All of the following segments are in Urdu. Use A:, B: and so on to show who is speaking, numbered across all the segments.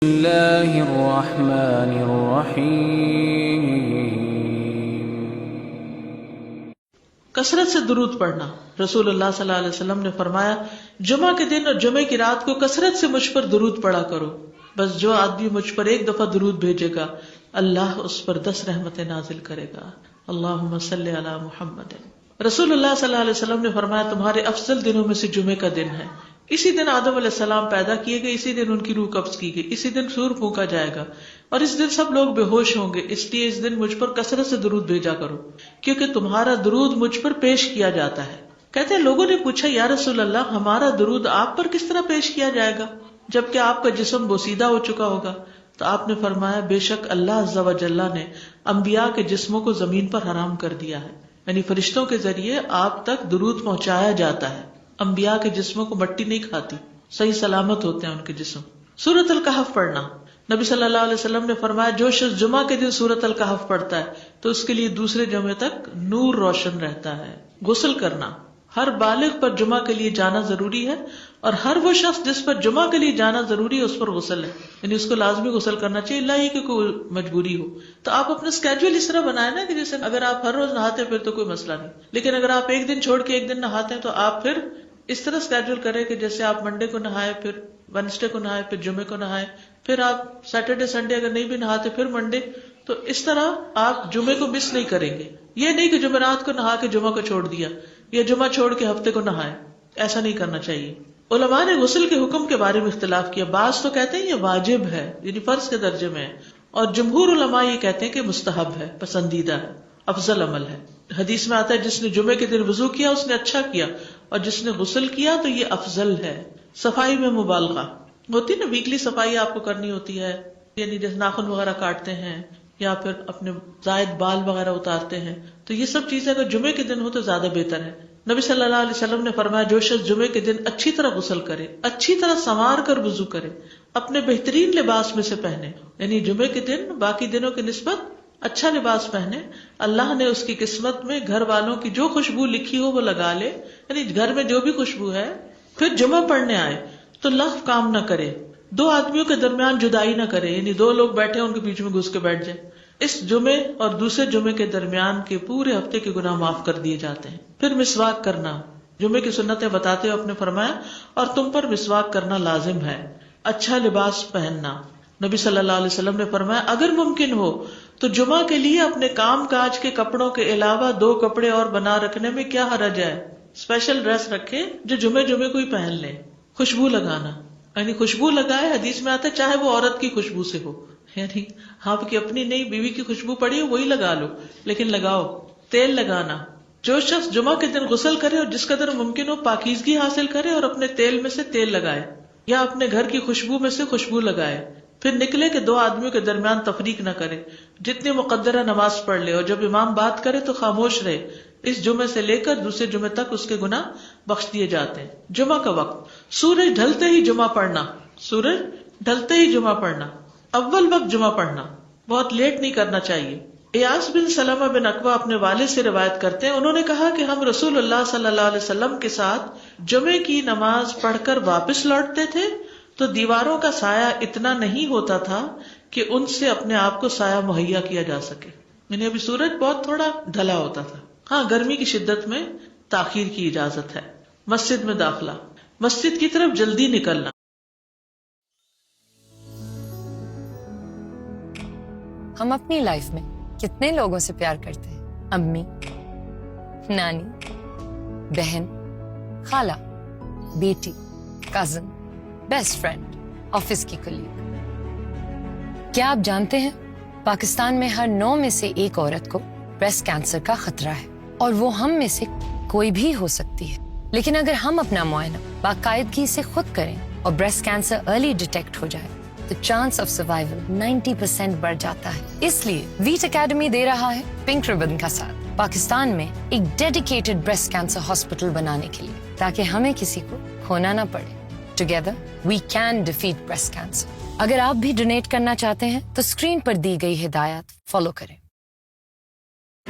A: اللہ الرحمن الرحیم۔
B: کثرت سے درود پڑھنا۔ رسول اللہ صلی اللہ علیہ وسلم نے فرمایا، جمعہ کے دن اور جمعے کی رات کو کثرت سے مجھ پر درود پڑھا کرو، بس جو آدمی مجھ پر ایک دفعہ درود بھیجے گا اللہ اس پر 10 رحمتیں نازل کرے گا۔ اللہم صلی علی محمد۔ رسول اللہ صلی اللہ علیہ وسلم نے فرمایا، تمہارے افضل دنوں میں سے جمعے کا دن ہے۔ اسی دن آدم علیہ السلام پیدا کیے گئے، اسی دن ان کی روح قبض کی گئی، اسی دن سور پھونکا جائے گا اور اس دن سب لوگ بے ہوش ہوں گے، اس لیے اس دن مجھ پر کثرت سے درود بھیجا کرو کیونکہ تمہارا درود مجھ پر پیش کیا جاتا ہے۔ کہتے ہیں لوگوں نے پوچھا، یا رسول اللہ، ہمارا درود آپ پر کس طرح پیش کیا جائے گا جبکہ آپ کا جسم بوسیدہ ہو چکا ہوگا؟ تو آپ نے فرمایا، بے شک اللہ عز و جل نے انبیاء کے جسموں کو زمین پر حرام کر دیا ہے، یعنی فرشتوں کے ذریعے آپ تک درود پہنچایا جاتا ہے۔ انبیاء کے جسموں کو مٹی نہیں کھاتی، صحیح سلامت ہوتے ہیں ان کے جسم۔ سورۃ الکہف پڑھنا۔ نبی صلی اللہ علیہ وسلم نے فرمایا، جو شخص جمعہ کے دن سورۃ الکہف پڑھتا ہے تو اس کے لیے دوسرے جمعے تک نور روشن رہتا ہے۔ غسل کرنا۔ ہر بالغ پر جمعہ کے لیے جانا ضروری ہے، اور ہر وہ شخص جس پر جمعہ کے لیے جانا ضروری ہے اس پر غسل ہے، یعنی اس کو لازمی غسل کرنا چاہیے، اللہ ہی کہ کوئی مجبوری ہو۔ تو آپ اپنا اسکیجول اس طرح بنائیں نا کہ جیسے اگر آپ ہر روز نہاتے پھر تو کوئی مسئلہ نہیں، لیکن اگر آپ ایک دن چھوڑ کے ایک دن نہاتے ہیں تو آپ پھر اس طرح اسکیجول کریں کہ جیسے آپ منڈے کو نہائے، پھر وینسڈے کو نہائے، پھر جمعے کو نہائے، پھر آپ سیٹرڈے سنڈے اگر نہیں بھی نہاتے پھر منڈے، تو اس طرح آپ جمعے کو مس نہیں کریں گے۔ یہ نہیں کہ جمعرات کو نہا کے جمعہ کو چھوڑ دیا یا جمعہ چھوڑ کے ہفتے کو نہائے، ایسا نہیں کرنا چاہیے۔ علماء نے غسل کے حکم کے بارے میں اختلاف کیا، بعض تو کہتے ہیں یہ واجب ہے، یعنی فرض کے درجے میں ہے، اور جمہور علماء یہ کہتے ہیں کہ مستحب ہے، پسندیدہ ہے، افضل عمل ہے۔ حدیث میں آتا ہے جس نے جمعے کے دن وضو کیا اس نے اچھا کیا، اور جس نے غسل کیا تو یہ افضل ہے۔ صفائی میں مبالغہ ہوتی نا، ویکلی صفائی آپ کو کرنی ہوتی ہے، یعنی جیسے ناخن وغیرہ کاٹتے ہیں یا پھر اپنے زائد بال وغیرہ اتارتے ہیں، تو یہ سب چیزیں اگر جمعے کے دن ہو تو زیادہ بہتر ہے۔ نبی صلی اللہ علیہ وسلم نے فرمایا، جو شخص جمعے کے دن اچھی طرح غسل کرے، اچھی طرح سنوار کر وضو کرے، اپنے بہترین لباس میں سے پہنے، یعنی جمعے کے دن باقی دنوں کی نسبت اچھا لباس پہنے، اللہ نے اس کی قسمت میں گھر والوں کی جو خوشبو لکھی ہو وہ لگا لے، یعنی گھر میں جو بھی خوشبو ہے، پھر جمعہ پڑھنے آئے تو لغو کام نہ کرے، 2 آدمیوں کے درمیان جدائی نہ کرے، یعنی 2 لوگ بیٹھے ان کے بیچ میں گھس کے بیٹھ جائے۔ اس جمعے اور دوسرے جمعے کے درمیان کے پورے ہفتے کے گناہ معاف کر دیے جاتے ہیں۔ پھر مسواک کرنا۔ جمعے کی سنتیں بتاتے ہوئے آپ نے فرمایا، اور تم پر مسواک کرنا لازم ہے۔ اچھا لباس پہننا۔ نبی صلی اللہ علیہ وسلم نے فرمایا، اگر ممکن ہو تو جمعہ کے لیے اپنے کام کاج کے کپڑوں کے علاوہ 2 کپڑے اور بنا رکھنے میں کیا حرج ہے؟ اسپیشل ڈریس رکھے جو جمعے کو ہی پہن لیں۔ خوشبو لگانا، یعنی خوشبو لگائے، حدیث میں آتا ہے چاہے وہ عورت کی خوشبو سے ہو، یعنی آپ کی اپنی نہیں، بیوی کی خوشبو پڑی ہو وہی لگا لو، لیکن لگاؤ۔ تیل لگانا۔ جو شخص جمعہ کے دن غسل کرے اور جس قدر ممکن ہو پاکیزگی حاصل کرے اور اپنے تیل میں سے تیل لگائے یا اپنے گھر کی خوشبو میں سے خوشبو لگائے، پھر نکلے کہ 2 آدمیوں کے درمیان تفریق نہ کرے، جتنی مقدرہ نماز پڑھ لے، اور جب امام بات کرے تو خاموش رہے۔ اس جمعے سے لے کر دوسرے جمعے تک اس کے گناہ بخش دیے جاتے ہیں۔ جمعہ کا وقت۔ سورج ڈھلتے ہی جمعہ پڑھنا۔ سورج ڈھلتے ہی جمعہ پڑھنا، اول وقت جمعہ پڑھنا، بہت لیٹ نہیں کرنا چاہیے۔ ایاس بن سلمہ بن عقبہ اپنے والد سے روایت کرتے ہیں، انہوں نے کہا کہ ہم رسول اللہ صلی اللہ علیہ وسلم کے ساتھ جمعے کی نماز پڑھ کر واپس لوٹتے تھے تو دیواروں کا سایہ اتنا نہیں ہوتا تھا کہ ان سے اپنے آپ کو سایہ مہیا کیا جا سکے، یعنی ابھی سورج بہت تھوڑا ڈھلا ہوتا تھا۔ ہاں، گرمی کی شدت میں تاخیر کی اجازت ہے۔ مسجد میں داخلہ۔ مسجد کی طرف جلدی نکلنا۔
C: ہم اپنی لائف میں کتنے لوگوں سے پیار کرتے ہیں؟ امی، نانی، بہن، خالہ، بیٹی، کزن، بیسٹ فرینڈ، آفس کی کلیگ۔ کیا آپ جانتے ہیں پاکستان میں ہر 9 میں سے 1 عورت کو بریسٹ کینسر کا خطرہ ہے، اور وہ ہم میں سے کوئی بھی ہو سکتی ہے۔ لیکن اگر ہم اپنا معائنہ باقاعدگی سے خود کریں اور بریسٹ کینسر ارلی ڈیٹیکٹ ہو جائے تو چانس آف سروائیول 90% بڑھ جاتا ہے۔ اس لیے ویٹ اکیڈمی دے رہا ہے پنک ربن کا ساتھ پاکستان میں ایک ڈیڈیکیٹڈ بریسٹ کینسر ہاسپٹل بنانے کے لیے، تاکہ ہمیں کسی کو کھونا نہ پڑے۔ Together we can defeat breast cancer. اگر آپ بھی ڈونیٹ کرنا چاہتے ہیں تو اسکرین پر دی گئی ہدایات فالو کریں۔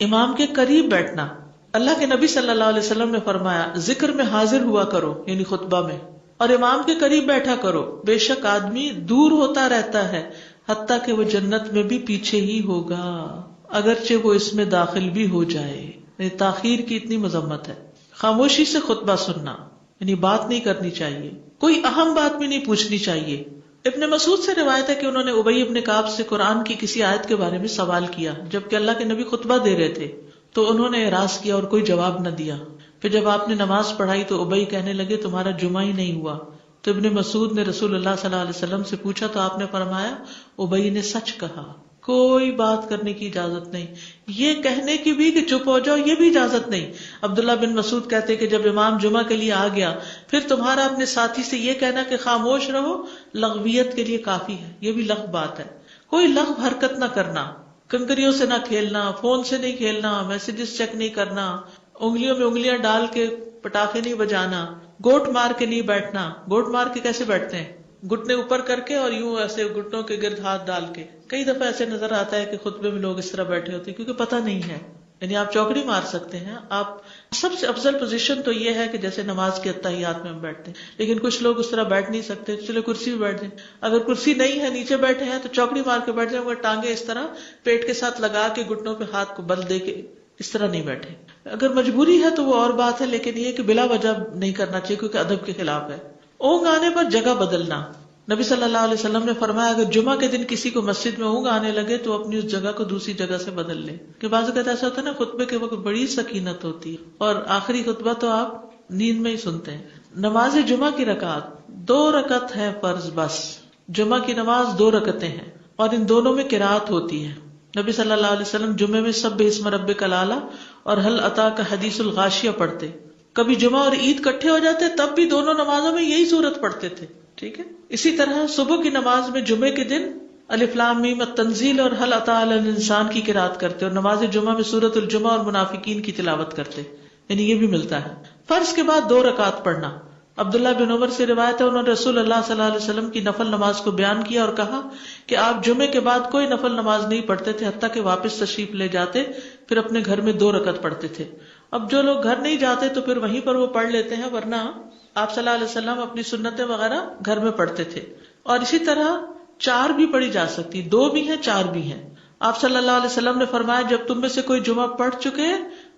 B: امام کے قریب بیٹھنا. اللہ کے نبی صلی اللہ علیہ وسلم نے فرمایا ذکر میں حاضر ہوا کرو یعنی خطبہ میں، اور امام کے قریب بیٹھا کرو. بے شک آدمی دور ہوتا رہتا ہے حتیٰ کہ وہ جنت میں بھی پیچھے ہی ہوگا اگرچہ وہ اس میں داخل بھی ہو جائے. یعنی تاخیر کی اتنی مذمت ہے. خاموشی سے خطبہ سننا یعنی بات نہیں کرنی چاہیے، کوئی اہم بات بھی نہیں پوچھنی چاہیے. ابن مسعود سے روایت ہے کہ انہوں نے ابی ابن کعب سے قرآن کی کسی آیت کے بارے میں سوال کیا جبکہ اللہ کے نبی خطبہ دے رہے تھے، تو انہوں نے اعراض کیا اور کوئی جواب نہ دیا. پھر جب آپ نے نماز پڑھائی تو ابی کہنے لگے تمہارا جمعہ ہی نہیں ہوا. تو ابن مسعود نے رسول اللہ صلی اللہ علیہ وسلم سے پوچھا تو آپ نے فرمایا ابی نے سچ کہا، کوئی بات کرنے کی اجازت نہیں، یہ کہنے کی بھی کہ چپ ہو جاؤ یہ بھی اجازت نہیں. عبداللہ بن مسعود کہتے کہ جب امام جمعہ کے لیے آ گیا پھر تمہارا اپنے ساتھی سے یہ کہنا کہ خاموش رہو لغویت کے لیے کافی ہے. یہ بھی لغو بات ہے. کوئی لغو حرکت نہ کرنا، کنکریوں سے نہ کھیلنا، فون سے نہیں کھیلنا، میسجز چیک نہیں کرنا، انگلیوں میں انگلیاں ڈال کے پٹاخے نہیں بجانا، گوٹ مار کے نہیں بیٹھنا. گوٹ مار کے کیسے بیٹھتے ہیں؟ گھٹنے اوپر کر کے اور یوں ایسے گھٹنوں کے گرد ہاتھ ڈال کے. کئی دفعہ ایسے نظر آتا ہے کہ خطبے میں لوگ اس طرح بیٹھے ہوتے ہیں کیونکہ پتہ نہیں ہے. یعنی آپ چوکڑی مار سکتے ہیں. آپ سب سے افضل پوزیشن تو یہ ہے کہ جیسے نماز کے اتحیات میں ہم بیٹھتے ہیں، لیکن کچھ لوگ اس طرح بیٹھ نہیں سکتے، چلے کرسی پہ بیٹھ جائیں. اگر کرسی نہیں ہے نیچے بیٹھے ہیں تو چوکڑی مار کے بیٹھ جائیں، مگر ٹانگیں اس طرح پیٹ کے ساتھ لگا کے گھٹنوں پہ ہاتھ کو بل دے کے اس طرح نہیں بیٹھے. اگر مجبوری ہے تو وہ اور بات ہے، لیکن یہ کہ بلا وجہ نہیں کرنا چاہیے کیونکہ ادب کے خلاف ہے. اونگ آنے پر جگہ بدلنا. نبی صلی اللہ علیہ وسلم نے فرمایا اگر جمعہ کے دن کسی کو مسجد میں اونگ آنے لگے تو اپنی اس جگہ کو دوسری جگہ سے بدل لے. کہ بعض اوقات ایسا ہوتا ہے نا خطبے کے وقت بڑی سکینت ہوتی ہے اور آخری خطبہ تو آپ نیند میں ہی سنتے ہیں. نماز جمعہ کی رکعت 2 رکعت ہے فرض بس. جمعہ کی نماز 2 رکعتیں ہیں اور ان دونوں میں قرات ہوتی ہے. نبی صلی اللہ علیہ وسلم جمعے میں سبح اسم ربک الاعلی اور هل اتاک حدیث الغاشیہ پڑھتے. کبھی جمعہ اور عید کٹھے ہو جاتے تب بھی دونوں نمازوں میں یہی صورت پڑھتے تھے. ٹھیک ہے. اسی طرح صبح کی نماز میں جمعے کے دن الف لام میم التنزیل اور هل اتى علی الانسان کی قرات کرتے اور نماز جمعہ میں سورۃ الجمعہ اور منافقین کی تلاوت کرتے. یعنی یہ بھی ملتا ہے. فرض کے بعد 2 رکعت پڑھنا. عبداللہ بن عمر سے روایت ہے انہوں نے رسول اللہ صلی اللہ علیہ وسلم کی نفل نماز کو بیان کیا اور کہا کہ آپ جمعے کے بعد کوئی نفل نماز نہیں پڑھتے تھے حتیٰ کہ واپس تشریف لے جاتے پھر اپنے گھر میں 2 رکعت پڑھتے تھے. اب جو لوگ گھر نہیں جاتے تو پھر وہیں پر وہ پڑھ لیتے ہیں، ورنہ آپ صلی اللہ علیہ وسلم اپنی سنتیں وغیرہ گھر میں پڑھتے تھے. اور اسی طرح 4 بھی پڑھی جا سکتی، 2 بھی ہیں 4 بھی ہیں. آپ صلی اللہ علیہ وسلم نے فرمایا جب تم میں سے کوئی جمعہ پڑھ چکے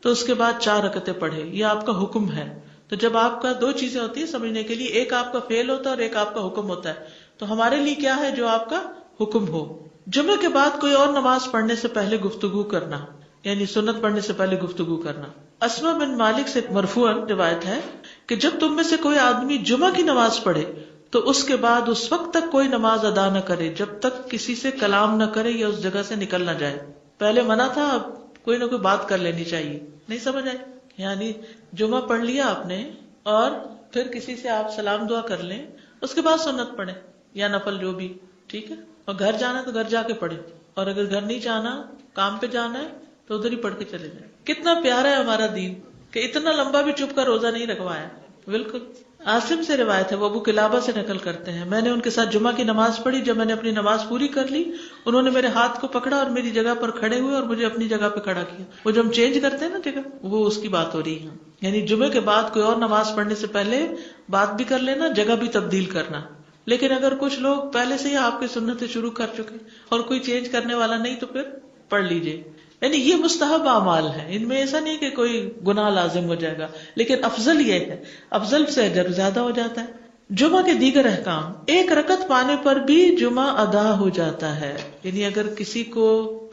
B: تو اس کے بعد 4 رکعتیں پڑھے. یہ آپ کا حکم ہے. تو جب آپ کا 2 چیزیں ہوتی ہیں سمجھنے کے لیے، ایک آپ کا فعل ہوتا ہے اور ایک آپ کا حکم ہوتا ہے. تو ہمارے لیے کیا ہے جو آپ کا حکم ہو. جمعے کے بعد کوئی اور نماز پڑھنے سے پہلے گفتگو کرنا، یعنی سنت پڑھنے سے پہلے گفتگو کرنا. اسما بن مالک سے مرفوعاً روایت ہے کہ جب تم میں سے کوئی آدمی جمعہ کی نماز پڑھے تو اس کے بعد اس وقت تک کوئی نماز ادا نہ کرے جب تک کسی سے کلام نہ کرے یا اس جگہ سے نکل نہ جائے. پہلے منع تھا، اب کوئی نہ کوئی بات کر لینی چاہیے. نہیں سمجھ آئی؟ یعنی جمعہ پڑھ لیا آپ نے اور پھر کسی سے آپ سلام دعا کر لیں، اس کے بعد سنت پڑھیں یا نفل جو بھی. ٹھیک ہے. اور گھر جانا تو گھر جا کے پڑھیں، اور اگر گھر نہیں جانا کام پہ جانا ہے تو ادھر ہی پڑھ کے چلے جائیں. کتنا پیارا ہے ہمارا دین کہ اتنا لمبا بھی چپ کر روزہ نہیں رکھوایا. بالکل. عاصم سے روایت ہے، وہ ابو قلابہ سے نقل کرتے ہیں، میں نے ان کے ساتھ جمعہ کی نماز پڑھی. جب میں نے اپنی نماز پوری کر لی انہوں نے میرے ہاتھ کو پکڑا اور میری جگہ پر کھڑے ہوئے اور مجھے اپنی جگہ پہ کھڑا کیا. وہ جو ہم چینج کرتے ہیں نا جگہ، وہ اس کی بات ہو رہی ہے. یعنی جمعے کے بعد کوئی اور نماز پڑھنے سے پہلے بات بھی کر لینا، جگہ بھی تبدیل کرنا. لیکن اگر کچھ لوگ پہلے سے ہی آپ کی سنتیں شروع کر چکے اور کوئی چینج کرنے والا نہیں تو پھر پڑھ لیجئے. یعنی یہ مستحب اعمال ہے، ان میں ایسا نہیں کہ کوئی گناہ لازم ہو جائے گا، لیکن افضل یہ ہے، افضل سے اجر زیادہ ہو جاتا ہے. جمعہ کے دیگر احکام، 1 رکعت پانے پر بھی جمعہ ادا ہو جاتا ہے. یعنی اگر کسی کو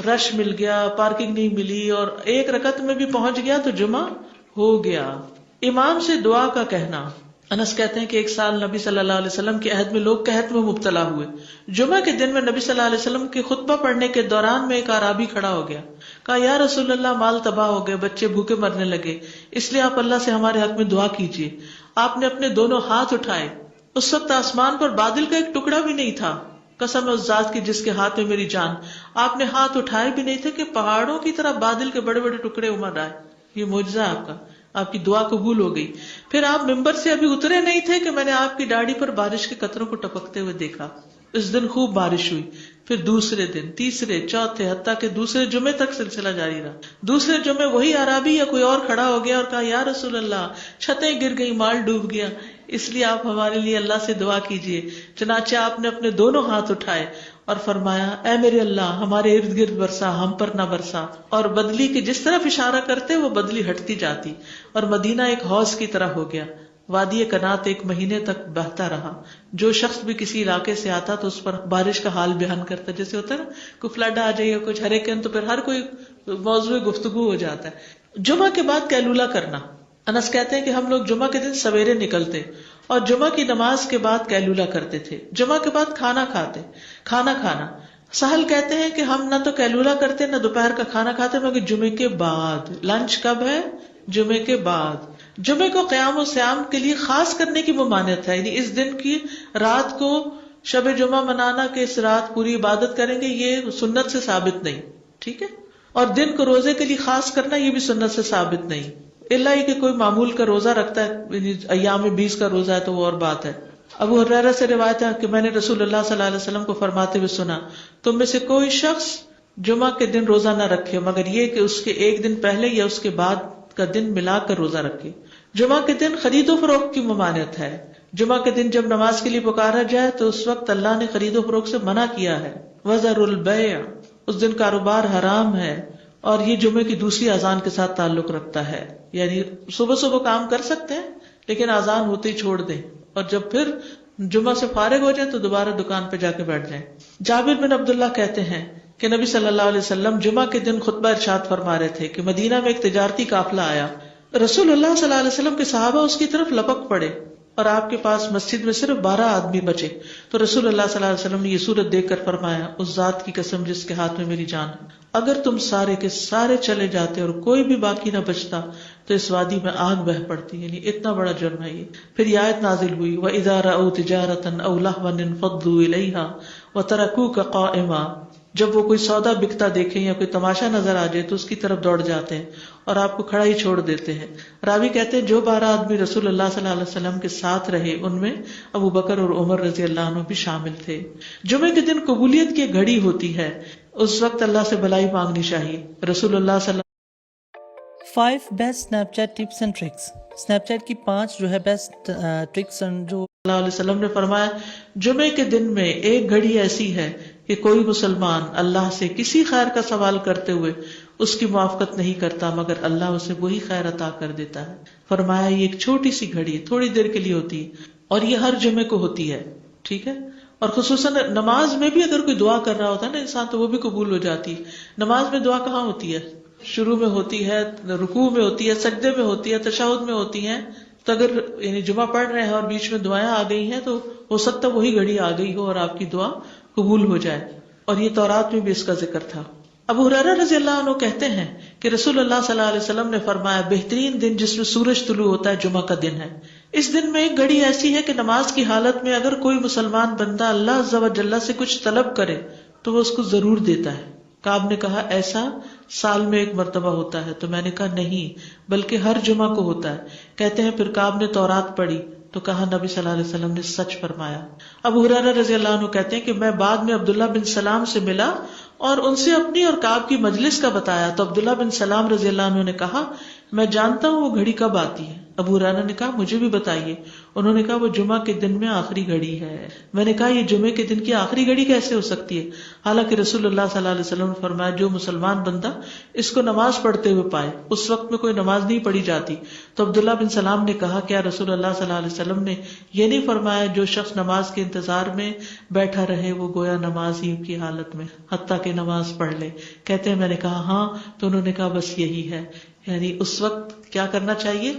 B: رش مل گیا، پارکنگ نہیں ملی اور 1 رکعت میں بھی پہنچ گیا تو جمعہ ہو گیا. امام سے دعا کا کہنا. انس کہتے ہیں کہ ایک سال نبی صلی اللہ علیہ وسلم کے عہد میں لوگ قحط میں مبتلا ہوئے. جمعہ کے دن میں نبی صلی اللہ علیہ وسلم کے خطبہ پڑھنے کے دوران میں ایک اعرابی کھڑا ہو گیا. کہا یا رسول اللہ، مال تباہ ہو گئے، بچے بھوکے مرنے لگے، اس لیے آپ اللہ سے ہمارے حق میں دعا کیجیے. آپ نے اپنے دونوں ہاتھ اٹھائے. اس وقت آسمان پر بادل کا ایک ٹکڑا بھی نہیں تھا. قسم اس ذات کی جس کے ہاتھ میں میری جان، آپ نے ہاتھ اٹھائے بھی نہیں تھے کہ پہاڑوں کی طرح بادل کے بڑے بڑے ٹکڑے امڑ آئے. یہ معجزہ ہے آپ کا، آپ کی دعا قبول ہو گئی. پھر آپ ممبر سے ابھی اترے نہیں تھے کہ میں نے آپ کی داڑھی پر بارش کے قطروں کو ٹپکتے ہوئے دیکھا. اس دن خوب بارش ہوئی. پھر دوسرے دن، تیسرے، چوتھے، حتیٰ کہ دوسرے جمعے تک سلسلہ جاری رہا. دوسرے جمعے وہی عربی یا کوئی اور کھڑا ہو گیا اور کہا یا رسول اللہ چھتیں گر گئی، مال ڈوب گیا، اس لیے آپ ہمارے لیے اللہ سے دعا کیجیے. چنانچہ آپ نے اپنے دونوں ہاتھ اٹھائے اور فرمایا اے میرے اللہ ہمارے ارد گرد برسا، ہم پر نہ برسا. اور بدلی کے جس طرف اشارہ کرتے وہ بدلی ہٹتی جاتی اور مدینہ ایک حوض کی طرح ہو گیا. وادی کنات 1 مہینے تک بہتا رہا. جو شخص بھی کسی علاقے سے آتا تو اس پر بارش کا حال بیان کرتا، جیسے ہوتا ہے نا کوئی فلڈ آ جائے یا کچھ ہریکین، تو پھر ہر کوئی موضوع گفتگو ہو جاتا ہے. جمعہ کے بعد قیلولہ کرنا. انس کہتے ہیں کہ ہم لوگ جمعہ کے دن سویرے نکلتے اور جمعہ کی نماز کے بعد قیلولہ کرتے تھے. جمعہ کے بعد کھانا کھانا. سہل کہتے ہیں کہ ہم نہ تو قیلولہ کرتے نہ دوپہر کا کھانا کھاتے، مگر جمعے کے بعد. لنچ کب ہے؟ جمعے کے بعد. جمعے کو قیام و سیام کے لیے خاص کرنے کی ممانعت ہے، یعنی اس دن کی رات کو شب جمعہ منانا کہ اس رات پوری عبادت کریں گے، یہ سنت سے ثابت نہیں. ٹھیک ہے. اور دن کو روزے کے لیے خاص کرنا یہ بھی سنت سے ثابت نہیں، الا یہ کہ کوئی معمول کا روزہ رکھتا ہے، یعنی ایام 20 کا روزہ ہے تو وہ اور بات ہے. ابو ہریرہ سے روایت ہے کہ میں نے رسول اللہ صلی اللہ علیہ وسلم کو فرماتے ہوئے سنا، تم میں سے کوئی شخص جمعہ کے دن روزہ نہ رکھے مگر یہ کہ اس کے ایک دن پہلے یا اس کے بعد کا دن ملا کر روزہ رکھے. جمعہ کے دن خرید و فروخت کی ممانعت ہے. جمعہ کے دن جب نماز کے لیے پکارا جائے تو اس وقت اللہ نے خرید و فروخت سے منع کیا ہے. وَذَرُوا الْبَيْعَ، اس دن کاروبار حرام ہے. اور یہ جمعے کی دوسری اذان کے ساتھ تعلق رکھتا ہے، یعنی صبح صبح کام کر سکتے ہیں لیکن اذان ہوتے ہی چھوڑ دیں، اور جب پھر جمعہ سے فارغ ہو جائیں تو دوبارہ دکان پہ جا کے بیٹھ جائیں. جابر بن عبداللہ کہتے ہیں کہ نبی صلی اللہ علیہ وسلم جمعہ کے دن خطبہ ارشاد فرما رہے تھے کہ مدینہ میں ایک تجارتی قافلہ آیا. رسول اللہ صلی اللہ علیہ وسلم کے صحابہ اس کی طرف لپک پڑے اور آپ کے پاس مسجد میں صرف 12 آدمی بچے. تو رسول اللہ صلی اللہ علیہ وسلم نے یہ صورت دیکھ کر فرمایا اس ذات کی قسم جس کے ہاتھ میں میری جان ہے، اگر تم سارے کے سارے چلے جاتے اور کوئی بھی باقی نہ بچتا تو اس وادی میں آگ بہ پڑتی. یعنی اتنا بڑا جرم ہے یہ. پھر یہ آیت نازل ہوئی وَإِذَا رَأَوْا تِجَارَةً أَوْ لَهْوًا انفضوا إِلَيْهَا وَتَرَكُوكَ قَائِمًا. جب وہ کوئی سودا بکتا دیکھیں یا کوئی تماشا نظر آ جائے تو اس کی طرف دوڑ جاتے ہیں اور آپ کو کھڑا ہی چھوڑ دیتے ہیں. راوی کہتے ہیں جو 12 آدمی رسول اللہ صلی اللہ علیہ وسلم کے ساتھ رہے ان میں ابو بکر اور عمر رضی اللہ عنہ بھی شامل تھے. جمعے کے دن قبولیت کی گھڑی ہوتی ہے، اس وقت اللہ سے بھلائی مانگنی چاہیے. رسول اللہ صلی
D: 5 best Snapchat tips and tricks. Snapchat کی 5 جو ہے بیسٹ ٹرکس جو
B: اللہ علیہ وسلم نے فرمایا جمعے کے دن میں ایک گھڑی ایسی ہے کہ کوئی مسلمان اللہ سے کسی خیر کا سوال کرتے ہوئے اس کی موافقت نہیں کرتا مگر اللہ اسے وہی خیر عطا کر دیتا ہے. فرمایا یہ ایک چھوٹی سی گھڑی تھوڑی دیر کے لیے ہوتی ہے اور یہ ہر جمعے کو ہوتی ہے. ٹھیک ہے. اور خصوصاً نماز میں بھی اگر کوئی دعا کر رہا ہوتا ہے نا انسان تو وہ بھی قبول ہو جاتی ہے. نماز میں دعا کہاں ہوتی ہے؟ شروع میں ہوتی ہے، رکوع میں ہوتی ہے، سجدے میں ہوتی ہے، تشہد میں ہوتی ہیں. تو اگر یعنی جمعہ پڑھ رہے ہیں اور بیچ میں دعائیں آ گئی ہیں تو ہو سکتا ہے وہی گھڑی آ گئی ہو اور آپ کی دعا قبول ہو جائے. اور یہ تورات میں بھی اس کا ذکر تھا. ابو ہریرہ رضی اللہ عنہ کہتے ہیں کہ رسول اللہ صلی اللہ علیہ وسلم نے فرمایا بہترین دن جس میں سورج طلوع ہوتا ہے جمعہ کا دن ہے. اس دن میں ایک گھڑی ایسی ہے کہ نماز کی حالت میں اگر کوئی مسلمان بندہ اللہ عز و جل سے کچھ طلب کرے تو وہ اس کو ضرور دیتا ہے. کعب نے کہا ایسا سال میں ایک مرتبہ ہوتا ہے؟ تو میں نے کہا نہیں بلکہ ہر جمعہ کو ہوتا ہے. کہتے ہیں پھر کعب نے تورات پڑھی تو کہا نبی صلی اللہ علیہ وسلم نے سچ فرمایا. ابو ہریرہ رضی اللہ عنہ کہتے ہیں کہ میں بعد میں عبداللہ بن سلام سے ملا اور ان سے اپنی اور کعب کی مجلس کا بتایا تو عبداللہ بن سلام رضی اللہ عنہ نے کہا میں جانتا ہوں وہ گھڑی کب آتی ہے. ابو ہریرہ نے کہا مجھے بھی بتائیے. انہوں نے کہا وہ جمعہ کے دن میں آخری گھڑی ہے. میں نے کہا یہ جمعے کے دن کی آخری گھڑی کیسے ہو سکتی ہے حالانکہ رسول اللہ صلی اللہ علیہ وسلم نے فرمایا جو مسلمان بندہ اس کو نماز پڑھتے ہوئے پائے. اس وقت میں کوئی نماز نہیں پڑھی جاتی. تو عبداللہ بن سلام نے کہا کیا رسول اللہ صلی اللہ علیہ وسلم نے یہ نہیں فرمایا جو شخص نماز کے انتظار میں بیٹھا رہے وہ گویا نماز ہی کی حالت میں حتیٰ کہ نماز پڑھ لے. کہتے ہیں میں نے کہا ہاں. تو انہوں نے کہا بس یہی ہے. یعنی اس وقت کیا کرنا چاہیے؟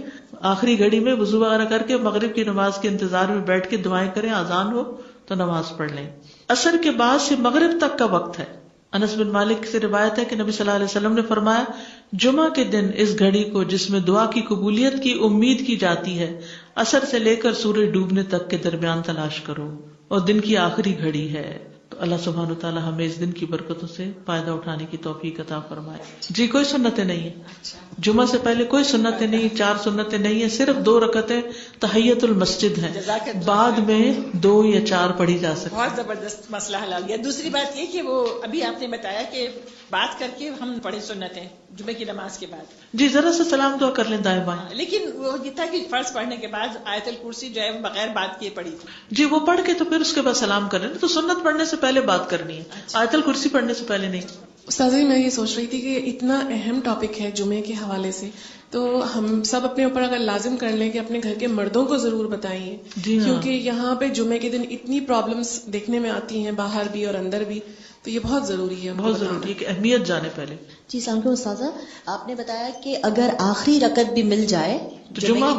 B: آخری گھڑی میں وضو وغیرہ کر کے مغرب کی نماز کے انتظار میں بیٹھ کے دعائیں کریں، اذان ہو تو نماز پڑھ لیں. عصر کے بعد سے مغرب تک کا وقت ہے. انس بن مالک سے روایت ہے کہ نبی صلی اللہ علیہ وسلم نے فرمایا جمعہ کے دن اس گھڑی کو جس میں دعا کی قبولیت کی امید کی جاتی ہے عصر سے لے کر سورج ڈوبنے تک کے درمیان تلاش کرو اور دن کی آخری گھڑی ہے. تو تو اللہ سبحانہ وتعالی ہمیں اس دن کی برکتوں سے فائدہ اٹھانے کی توفیق عطا فرمائے. جی کوئی سنتیں نہیں ہیں جمعہ سے پہلے، کوئی سنتیں نہیں، 4 سنتیں نہیں ہیں، صرف 2 رکعتیں تحیت المسجد ہیں، بعد میں 2 یا 4 پڑھی جا سکتی.
E: بہت زبردست مسئلہ حل ہو گیا. دوسری بات یہ کہ وہ ابھی آپ نے بتایا کہ بات کر کے ہم پڑھے سنتیں جمعے کی نماز کے بعد.
B: جی ذرا سا سلام دعا کر لیں دائیں بائیں.
E: لیکن وہ یہ تھا کہ فرض پڑھنے کے بعد آیت الکرسی جو ہے وہ بغیر بات کیے پڑھی تھی.
B: جی وہ پڑھ کے تو پھر اس کے بعد سلام کریں. تو سنت پڑھنے سے پہلے بات کرنی ہے، آیت الکرسی پڑھنے سے پہلے نہیں.
F: استاذ جی میں یہ سوچ رہی تھی کہ اتنا اہم ٹاپک ہے جمعے کے حوالے سے، تو ہم سب اپنے اوپر اگر لازم کر لیں کہ اپنے گھر کے مردوں کو ضرور بتائیے،
B: جی ہاں.
F: کیونکہ یہاں پہ جمعے کے دن اتنی پرابلمس دیکھنے میں آتی ہیں باہر بھی اور اندر بھی، تو یہ بہت ضروری ہے.
B: بہت ضروری ہے کہ اہمیت جانے پہلے.
G: جی السلام علیکم استاذہ، آپ نے بتایا کہ اگر آخری رکعت بھی مل جائے
B: تو جمعہ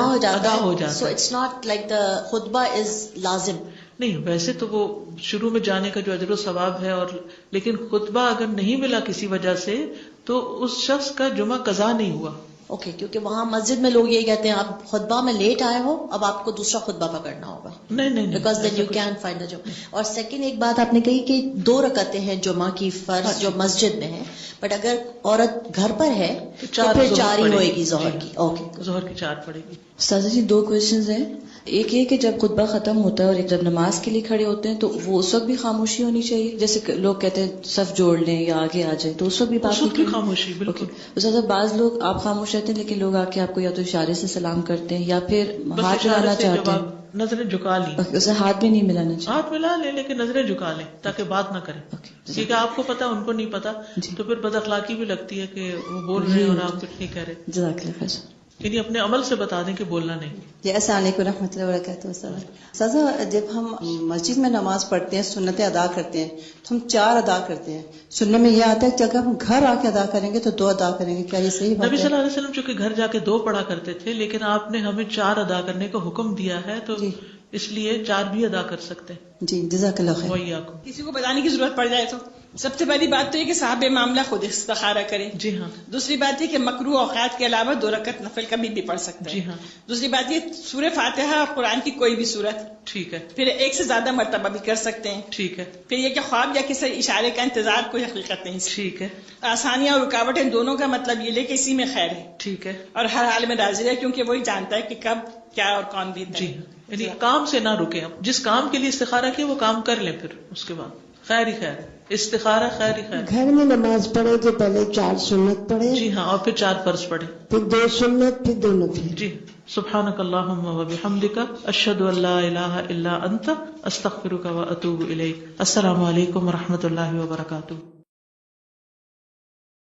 B: ہو جاتا ہے.
G: So it's not like the خطبہ از لازم.
B: نہیں ویسے تو وہ شروع میں جانے کا جو اجر و ثواب ہے، اور لیکن خطبہ اگر نہیں ملا کسی وجہ سے تو اس شخص کا جمعہ قضا نہیں ہوا.
G: اوکے کیونکہ وہاں مسجد میں لوگ یہ کہتے ہیں آپ خطبہ میں لیٹ آئے ہو، اب آپ کو دوسرا خطبہ پکڑنا ہوگا.
B: نہیں
G: because then you can find the جمعہ. اور سیکنڈ ایک بات آپ نے کہی کہ 2 رکعتیں ہیں جمعہ کی فرض جو مسجد میں ہے، بٹ اگر عورت گھر پر ہے تو پھر 4 ہی ہوئے گی ظہر کی. اوکے
B: ظہر کی 4 پڑے گی.
H: استاذہ جی 2 کوشچنز ہیں. ایک یہ کہ جب خطبہ ختم ہوتا ہے اور جب نماز کے لیے کھڑے ہوتے ہیں تو وہ اس وقت بھی خاموشی ہونی چاہیے، جیسے لوگ کہتے ہیں صف جوڑ لیں یا آگے آ جائیں، تو اس وقت بھی بات
B: کی خاموشی. بالکل.
H: استاذہ بعض لوگ آپ خاموش رہتے ہیں لیکن لوگ آ کے آپ کو یا تو اشارے سے سلام کرتے ہیں یا پھر ہاتھ ملانا چاہتے ہیں.
B: نظریں جھکا لیں،
H: اسے ہاتھ بھی نہیں ملانا چاہیے.
B: ہاتھ ملا لیں لیکن نظریں جھکا لیں تاکہ بات نہ کریں، کیونکہ آپ کو پتا ان کو نہیں پتا تو پھر بد اخلاقی بھی لگتی ہے کہ وہ بول رہے ہیں اور آپ کچھ نہیں کہہ رہے.
H: جزاک اللہ خیر.
B: یعنی اپنے عمل سے بتا دیں کہ بولنا نہیں.
I: جی السلام علیکم ورحمۃ اللہ وبرکاتہ. سازا جب ہم مسجد میں نماز پڑھتے ہیں، سنتیں ادا کرتے ہیں تو ہم 4 ادا کرتے ہیں. سننے میں یہ آتا ہے کہ اگر ہم گھر آ کے ادا کریں گے تو 2 ادا کریں گے، کیا یہ صحیح بات ہے؟
B: نبی صلی اللہ علیہ وسلم چونکہ گھر جا کے 2 پڑھا کرتے تھے، لیکن آپ نے ہمیں 4 ادا کرنے کا حکم دیا ہے تو اس لیے 4 بھی ادا کر سکتے ہیں.
I: جی جزاک اللہ خیر.
B: وہی آپ کو
E: کسی کو بتانے کی ضرورت پڑ جائے تو سب سے پہلی بات تو یہ کہ صاحب معاملہ خود استخارہ کرے.
B: جی ہاں.
E: دوسری بات یہ کہ مکروہ اوقات کے علاوہ 2 رکعت نفل کبھی بھی پڑھ سکتے ہیں.
B: جی ہاں.
E: دوسری بات یہ سورہ فاتحہ قرآن کی کوئی بھی سورت،
B: ٹھیک ہے،
E: پھر 1 سے زیادہ مرتبہ بھی کر سکتے ہیں.
B: ٹھیک ہے.
E: پھر یہ کہ خواب یا کسی اشارے کا انتظار کوئی حقیقت نہیں.
B: ٹھیک ہے.
E: آسانیاں اور رکاوٹیں دونوں کا مطلب یہ لے کہ اسی میں خیر ہے.
B: ٹھیک ہے.
E: اور ہر حال میں حاضر ہے کیونکہ وہی جانتا ہے کہ کب کیا اور کون بھی.
B: جی یعنی کام سے نہ رکے. جس کام کے لیے استخارہ کیا وہ کام کر لیں، پھر اس کے بعد خیر ہی خیر. استخارہ خیر ہی خیر.
J: گھر میں نماز پڑھے تو پہلے 4 سنت پڑھے.
B: جی ہاں. اور پھر 4 فرض پڑھے،
J: پھر 2 سنت، پھر 2 نفل.
B: جی. سبحانک اللہم و بحمدک اشہد ان لا الہ الا انت استغفرک و اتوب الیک. السلام علیکم و رحمۃ اللہ وبرکاتہ.